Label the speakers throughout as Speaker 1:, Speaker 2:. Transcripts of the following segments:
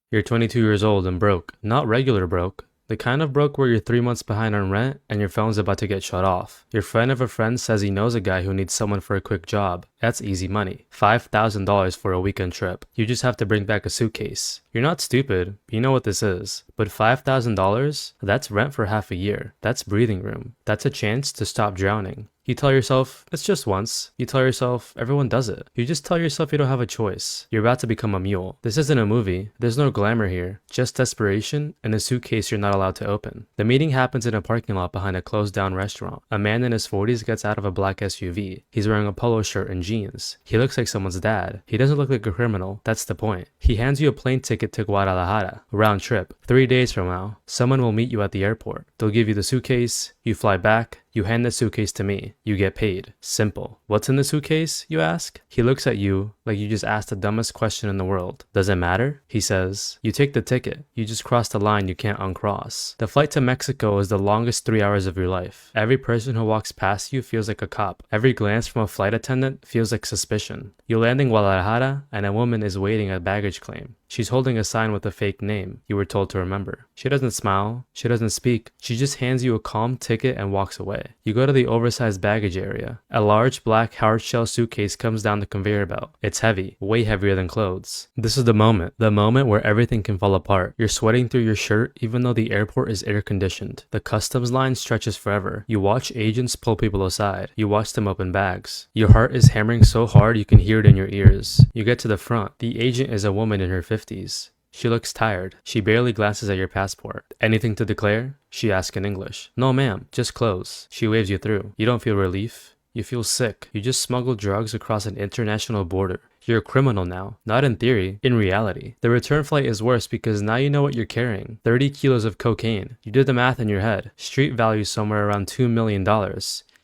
Speaker 1: You're 22 years old and broke. Not regular broke. The kind of broke where you're 3 months behind on rent and your phone's about to get shut off. Your friend of a friend says he knows a guy who needs someone for a quick job. That's easy money. $5,000 for a weekend trip. You just have to bring back a suitcase. You're not stupid. You know what this is. But $5,000? That's rent for half a year. That's breathing room. That's a chance to stop drowning. You tell yourself, it's just once. You tell yourself, everyone does it. You just tell yourself you don't have a choice. You're about to become a mule. This isn't a movie. There's no glamour here. Just desperation and a suitcase you're not allowed to open. The meeting happens in a parking lot behind a closed down restaurant. A man in his 40s gets out of a black SUV. He's wearing a polo shirt and jeans. He looks like someone's dad. He doesn't look like a criminal. That's the point. He hands you a plane ticket to Guadalajara. Round trip. 3 days from now. Someone will meet you at the airport. They'll give you the suitcase. You fly back. You hand the suitcase to me. You get paid. Simple. What's in the suitcase, you ask? He looks at you like you just asked the dumbest question in the world. Does it matter? He says. You take the ticket. You just crossed the line you can't uncross. The flight to Mexico is the longest 3 hours of your life. Every person who walks past you feels like a cop. Every glance from a flight attendant feels like suspicion. You land in Guadalajara and a woman is waiting at baggage claim. She's holding a sign with a fake name you were told to remember. She doesn't smile. She doesn't speak. She just hands you a calm ticket and walks away. You go to the oversized baggage area. A large black hard-shell suitcase comes down the conveyor belt. It's heavy, way heavier than clothes. This is the moment where everything can fall apart. You're sweating through your shirt even though the airport is air-conditioned. The customs line stretches forever. You watch agents pull people aside. You watch them open bags. Your heart is hammering so hard you can hear it in your ears. You get to the front. The agent is a woman in her 50s. She looks tired. She barely glances at your passport. Anything to declare? She asks in English. No ma'am, just clothes. She waves you through. You don't feel relief. You feel sick. You just smuggled drugs across an international border. You're a criminal now. Not in theory, in reality. The return flight is worse because now you know what you're carrying. 30 kilos of cocaine. You did the math in your head. Street value somewhere around $2 million.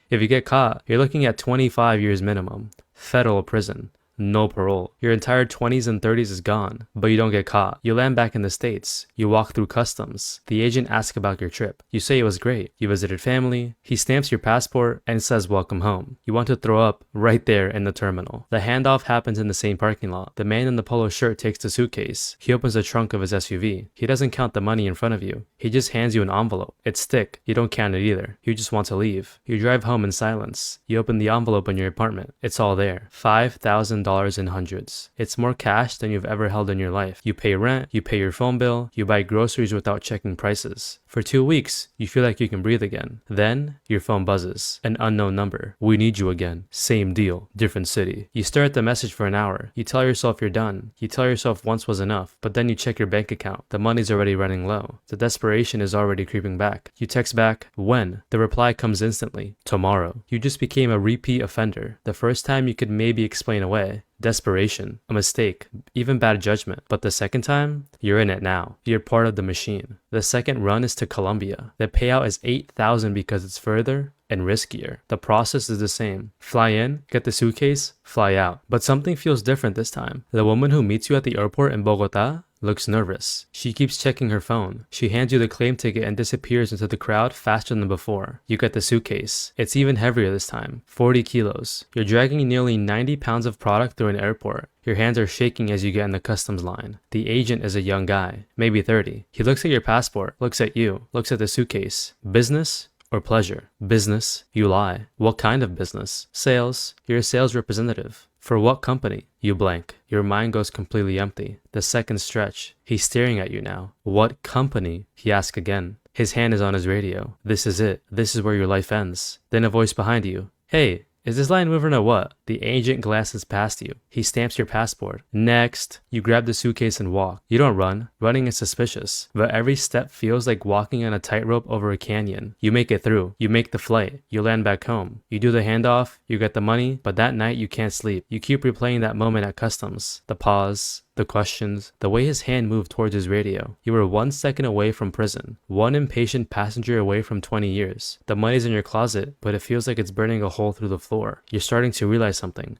Speaker 1: If you get caught, you're looking at 25 years minimum. Federal prison. No parole. Your entire 20s and 30s is gone, but you don't get caught. You land back in the States. You walk through customs. The agent asks about your trip. You say it was great. You visited family. He stamps your passport and says welcome home. You want to throw up right there in the terminal. The handoff happens in the same parking lot. The man in the polo shirt takes the suitcase. He opens the trunk of his SUV. He doesn't count the money in front of you. He just hands you an envelope. It's thick. You don't count it either. You just want to leave. You drive home in silence. You open the envelope in your apartment. It's all there. $5,000 in hundreds. It's more cash than you've ever held in your life. You pay rent, you pay your phone bill, you buy groceries without checking prices. For 2 weeks, you feel like you can breathe again. Then, your phone buzzes. An unknown number. We need you again. Same deal. Different city. You stare at the message for an hour. You tell yourself you're done. You tell yourself once was enough. But then you check your bank account. The money's already running low. The desperation is already creeping back. You text back, when? The reply comes instantly. Tomorrow. You just became a repeat offender. The first time you could maybe explain away. Desperation, a mistake, even bad judgment. But the second time, you're in it now. You're part of the machine. The second run is to Colombia. The payout is $8,000 because it's further and riskier. The process is the same. Fly in, get the suitcase, fly out. But something feels different this time. The woman who meets you at the airport in Bogota looks nervous. She keeps checking her phone. She hands you the claim ticket and disappears into the crowd faster than before. You get the suitcase. It's even heavier this time. 40 kilos. You're dragging nearly 90 pounds of product through an airport. Your hands are shaking as you get in the customs line. The agent is a young guy, maybe 30. He looks at your passport, looks at you, looks at the suitcase. Business or pleasure? Business. You lie. What kind of business? Sales. You're a sales representative. For what company? You blank. Your mind goes completely empty. The seconds stretch. He's staring at you now. What company? He asks again. His hand is on his radio. This is it. This is where your life ends. Then a voice behind you. Hey, is this line moving or what? The agent glances past you. He stamps your passport. Next. You grab the suitcase and walk. You don't run. Running is suspicious. But every step feels like walking on a tightrope over a canyon. You make it through. You make the flight. You land back home. You do the handoff. You get the money. But that night you can't sleep. You keep replaying that moment at customs. The pause. The questions, the way his hand moved towards his radio. You were 1 second away from prison, one impatient passenger away from 20 years. The money's in your closet, but it feels like it's burning a hole through the floor. You're starting to realize something.